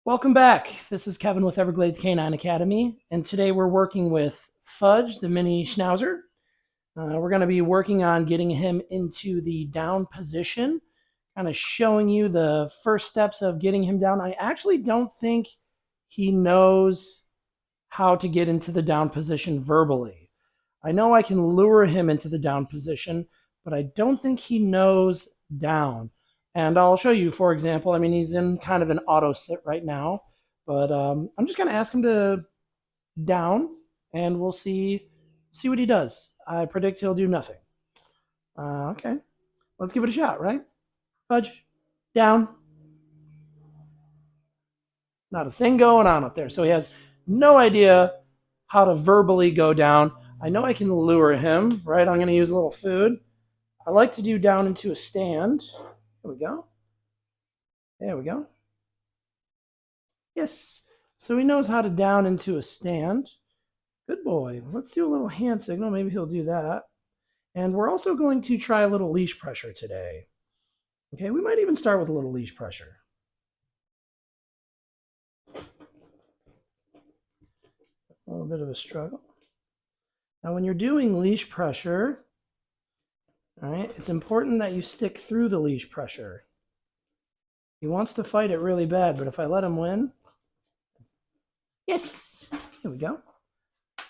Welcome back. This is Kevin with Everglades Canine Academy, and today we're working with Fudge, the mini schnauzer. We're going to be working on getting him into the down position, kind of showing you the first steps of getting him down. I actually don't think he knows how to get into the down position verbally. I know I can lure him into the down position, but I don't think he knows down. And I'll show you, for example, I mean, he's in kind of an auto sit right now, but I'm just going to ask him to down, and we'll see what he does. I predict he'll do nothing. Okay, let's give it a shot, right? Fudge, down. Not a thing going on up there. So he has no idea how to verbally go down. I know I can lure him, right? I'm going to use a little food. I like to do down into a stand. There we go. There we go. Yes. So he knows how to down into a stand. Good boy. Let's do a little hand signal. Maybe he'll do that. And we're also going to try a little leash pressure today. Okay, we might even start with a little leash pressure. A little bit of a struggle. Now, when you're doing leash pressure, all right, it's important that you stick through the leash pressure. He wants to fight it really bad, but if I let him win, yes, here we go.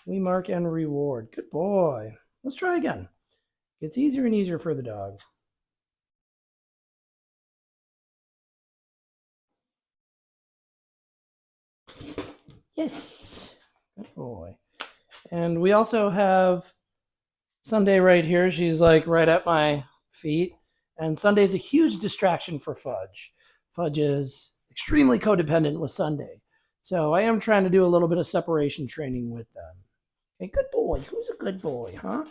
We mark and reward. Good boy. Let's try again. It's easier and easier for the dog. Yes, good boy. And we also have Sunday right here. She's like right at my feet. And Sunday's a huge distraction for Fudge. Fudge is extremely codependent with Sunday. So I am trying to do a little bit of separation training with them. Okay, good boy. Who's a good boy, huh?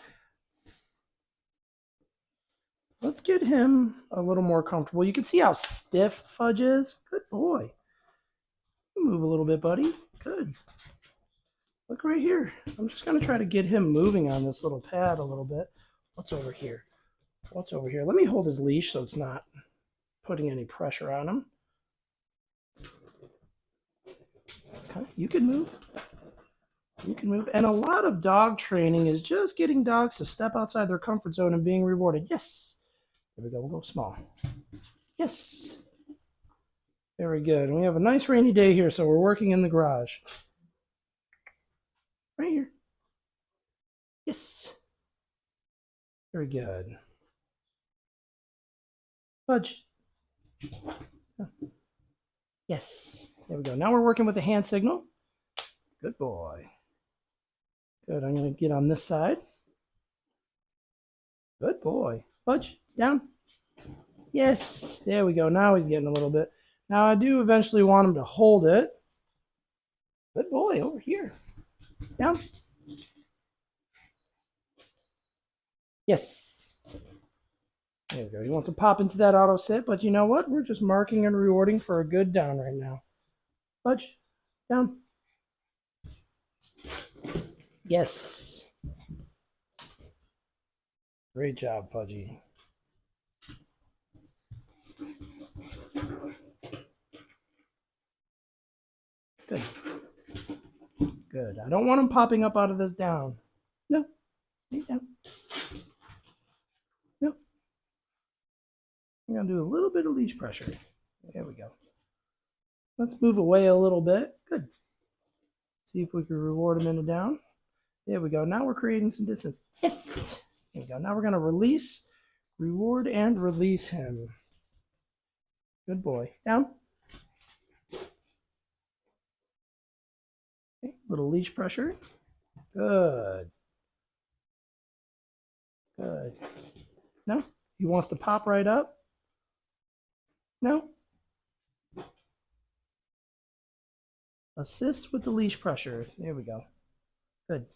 Let's get him a little more comfortable. You can see how stiff Fudge is. Good boy. Move a little bit, buddy. Good. Look right here. I'm just going to try to get him moving on this little pad a little bit. What's over here? What's over here? Let me hold his leash so it's not putting any pressure on him. Okay, you can move. You can move. And a lot of dog training is just getting dogs to step outside their comfort zone and being rewarded. Yes. There we go. We'll go small. Yes. Very good. And we have a nice rainy day here, so we're working in the garage. Right here. Yes. Very good. Fudge. Yes. There we go. Now we're working with a hand signal. Good boy. Good. I'm going to get on this side. Good boy. Fudge. Down. Yes. There we go. Now he's getting a little bit. Now I do eventually want him to hold it. Good boy. Over here. Down. Yes. There we go. He wants to pop into that auto sit, but you know what? We're just marking and rewarding for a good down right now. Fudge. Down. Yes. Great job, Fudgy. Good. Good. I don't want him popping up out of this down. No. He's down. No. I'm going to do a little bit of leash pressure. There we go. Let's move away a little bit. Good. See if we can reward him in a down. There we go. Now we're creating some distance. Yes. There we go. Now we're going to release, reward, and release him. Good boy. Down. Okay. Little leash pressure. Good. Good. No. He wants to pop right up. No. Assist with the leash pressure. There we go. Good.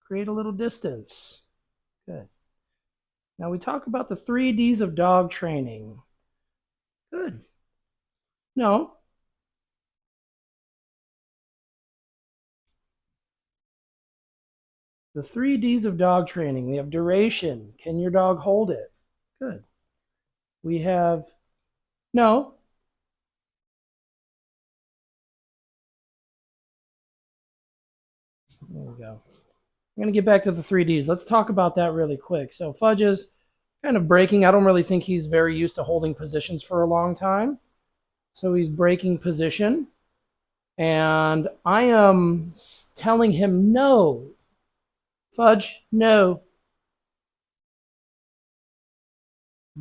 Create a little distance. Good. Now we talk about the 3Ds of dog training. Good. No. The 3Ds of dog training. We have duration. Can your dog hold it? Good. We have no. There we go. I'm going to get back to the 3Ds. Let's talk about that really quick. So Fudge is kind of breaking. I don't really think he's very used to holding positions for a long time. So he's breaking position. And I am telling him no. Fudge, no.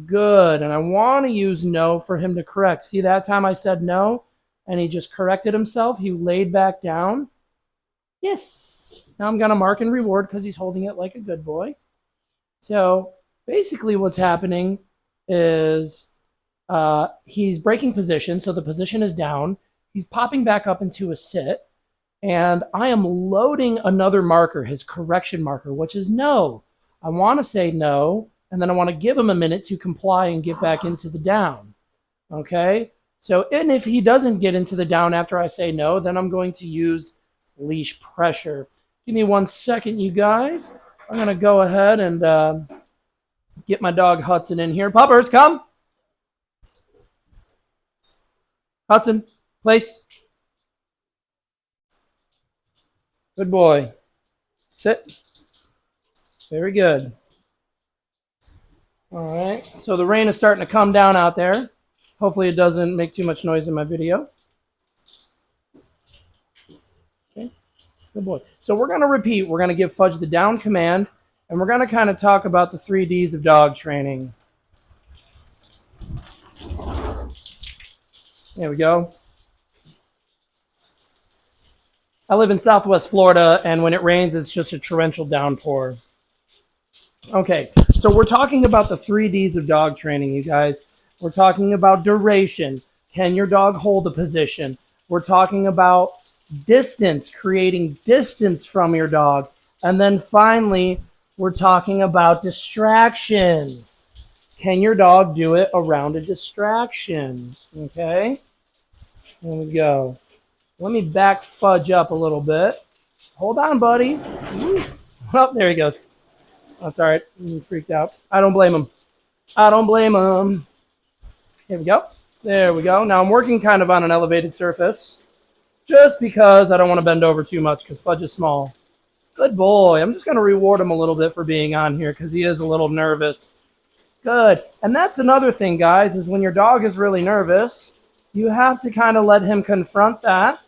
Good. And I want to use no for him to correct. See, that time I said no, and he just corrected himself. He laid back down. Yes. Now I'm going to mark and reward because he's holding it like a good boy. So basically what's happening is he's breaking position. So the position is down. He's popping back up into a sit. And I am loading another marker, his correction marker, which is no. I want to say no, and then I want to give him a minute to comply and get back into the down. Okay? So, and if he doesn't get into the down after I say no, then I'm going to use leash pressure. Give me 1 second, you guys. I'm going to go ahead and get my dog Hudson in here. Puppers, come. Hudson, place. Good boy. Sit. Very good. All right. So the rain is starting to come down out there. Hopefully it doesn't make too much noise in my video. Okay. Good boy. So we're going to repeat. We're going to give Fudge the down command, and we're going to kind of talk about the 3Ds of dog training. There we go. I live in Southwest Florida, and when it rains, it's just a torrential downpour. Okay, so we're talking about the 3Ds of dog training, you guys. We're talking about duration. Can your dog hold a position? We're talking about distance, creating distance from your dog. And then finally, we're talking about distractions. Can your dog do it around a distraction? Okay, here we go. Let me back Fudge up a little bit. Hold on, buddy. Oh, there he goes. That's all right. He freaked out. I don't blame him. I don't blame him. Here we go. There we go. Now I'm working kind of on an elevated surface just because I don't want to bend over too much because Fudge is small. Good boy. I'm just going to reward him a little bit for being on here because he is a little nervous. Good. And that's another thing, guys, is when your dog is really nervous, you have to kind of let him confront that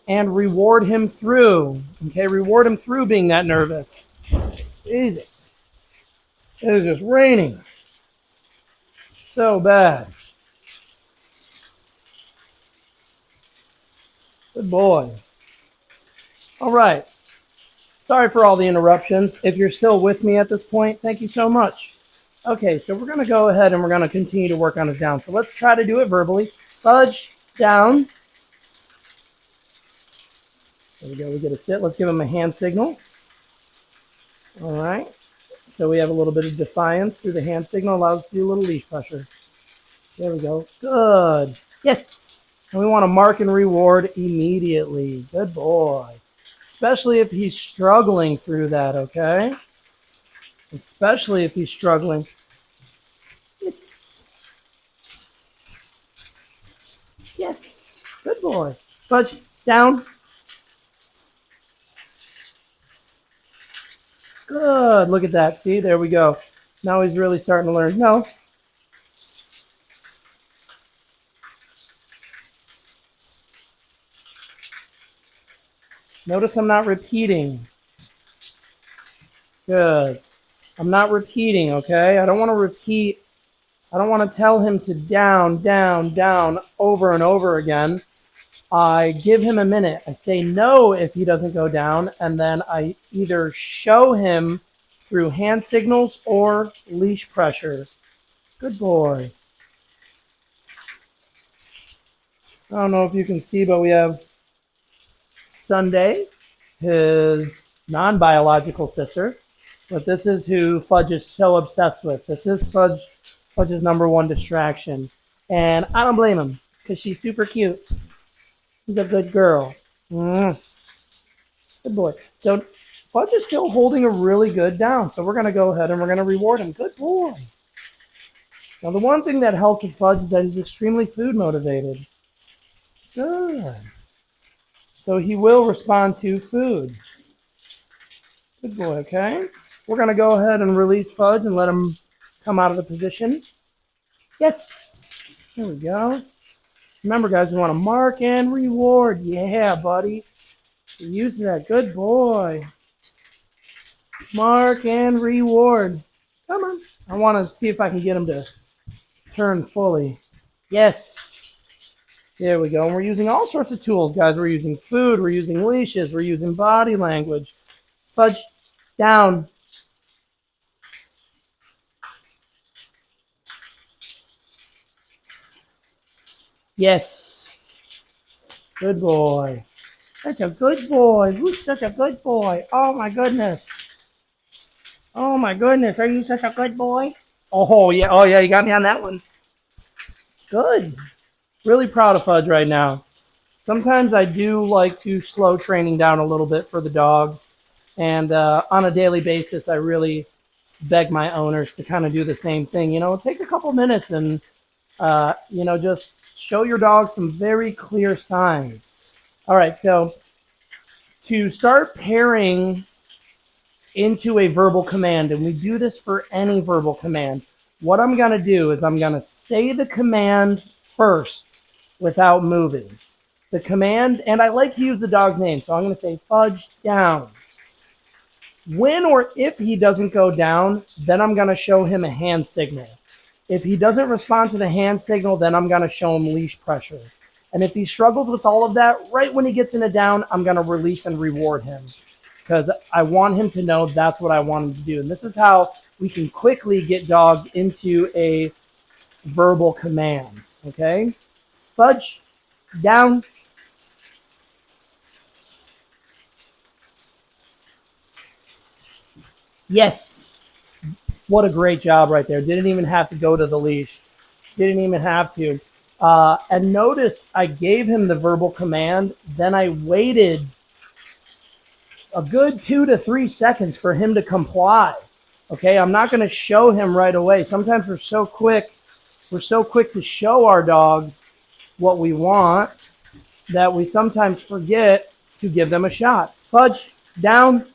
and reward him through. Okay, reward him through being that nervous. Jesus. It is just raining. So bad. Good boy. All right. Sorry for all the interruptions. If you're still with me at this point, thank you so much. Okay, so we're going to go ahead and we're going to continue to work on his down. So let's try to do it verbally. Fudge, down. There we go. We get a sit. Let's give him a hand signal. All right. So we have a little bit of defiance through the hand signal. Allows us to do a little leash pressure. There we go. Good. Yes. And we want to mark and reward immediately. Good boy. Especially if he's struggling through that, okay? Especially if he's struggling. Yes. Yes. Good boy. Fudge, down. Good. Look at that. See, there we go. Now he's really starting to learn. No. Notice I'm not repeating. Good. I'm not repeating, okay? I don't want to repeat. I don't want to tell him to down, down, down over and over again. I give him a minute. I say no if he doesn't go down, and then I either show him through hand signals or leash pressure. Good boy. I don't know if you can see, but we have Sunday, his non-biological sister, but this is who Fudge is so obsessed with. This is Fudge's number one distraction, and I don't blame him because she's super cute. She's a good girl. Good boy. So Fudge is still holding a really good down. So we're going to go ahead and we're going to reward him. Good boy. Now the one thing that helps with Fudge is that he's extremely food motivated. Good. So he will respond to food. Good boy, okay? We're going to go ahead and release Fudge and let him come out of the position. Yes. There we go. Remember, guys, we want to mark and reward. Yeah, buddy. You're using that. Good boy. Mark and reward. Come on. I want to see if I can get him to turn fully. Yes. There we go. And we're using all sorts of tools, guys. We're using food. We're using leashes. We're using body language. Fudge down. Yes. Good boy. Such a good boy. Who's such a good boy? Oh, my goodness. Oh, my goodness. Are you such a good boy? Oh, yeah. Oh, yeah. You got me on that one. Good. Really proud of Fudge right now. Sometimes I do like to slow training down a little bit for the dogs. And on a daily basis, I really beg my owners to kind of do the same thing. You know, take a couple minutes and, you know, just show your dog some very clear signs. All right, so to start pairing into a verbal command, and we do this for any verbal command, what I'm going to do is I'm going to say the command first without moving. The command, and I like to use the dog's name, so I'm going to say Fudge down. When or if he doesn't go down, then I'm going to show him a hand signal. If he doesn't respond to the hand signal, then I'm going to show him leash pressure. And if he struggles with all of that, right when he gets in a down, I'm going to release and reward him because I want him to know that's what I want him to do. And this is how we can quickly get dogs into a verbal command, okay? Fudge, down. Yes. What a great job right there. Didn't even have to go to the leash. Didn't even have to. And notice I gave him the verbal command, then I waited a good 2 to 3 seconds for him to comply. Okay, I'm not going to show him right away. Sometimes we're so quick to show our dogs what we want that we sometimes forget to give them a shot. Fudge, down.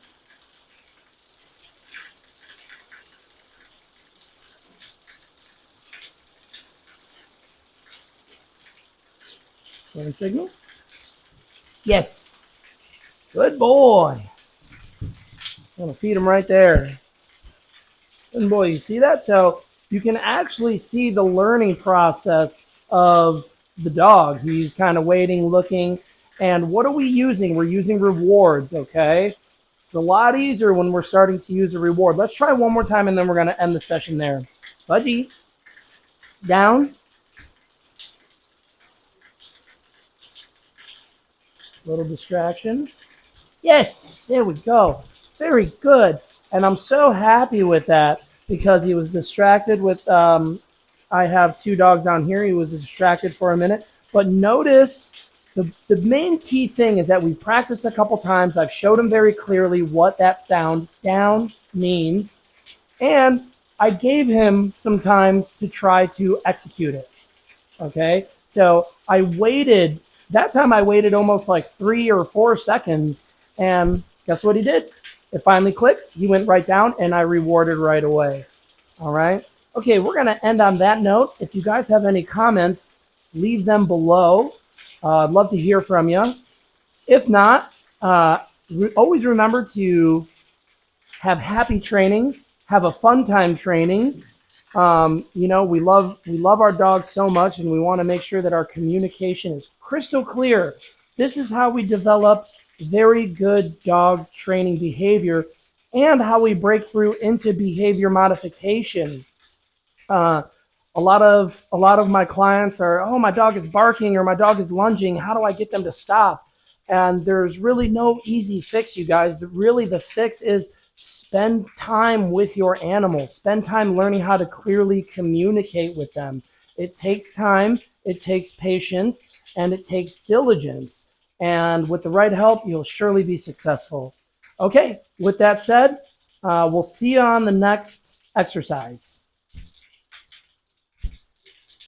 Turn signal. Yes. Good boy. I'm going to feed him right there. Good boy, you see that? So you can actually see the learning process of the dog. He's kind of waiting, looking. And what are we using? We're using rewards, okay? It's a lot easier when we're starting to use a reward. Let's try one more time, and then we're going to end the session there. Fudgy. Down. Little distraction. Yes, there we go. Very good. And I'm so happy with that because he was distracted with, I have 2 dogs down here. He was distracted for a minute. But notice the main key thing is that we practiced a couple times. I've showed him very clearly what that sound down means. And I gave him some time to try to execute it. Okay? So I waited. That time I waited almost like 3 or 4 seconds. And guess what he did? It finally clicked. He went right down, and I rewarded right away. All right. Okay, we're going to end on that note. If you guys have any comments, leave them below. I'd love to hear from you. If not, always remember to have happy training, have a fun time training. You know, we love our dogs so much, and we want to make sure that our communication is crystal clear. This is how we develop very good dog training behavior and how we break through into behavior modification. A lot of my clients are, oh, my dog is barking or my dog is lunging. How do I get them to stop? And there's really no easy fix, you guys. Really, the fix is spend time with your animal. Spend time learning how to clearly communicate with them. It takes time, it takes patience, and it takes diligence. And with the right help, you'll surely be successful. Okay, with that said, we'll see you on the next exercise.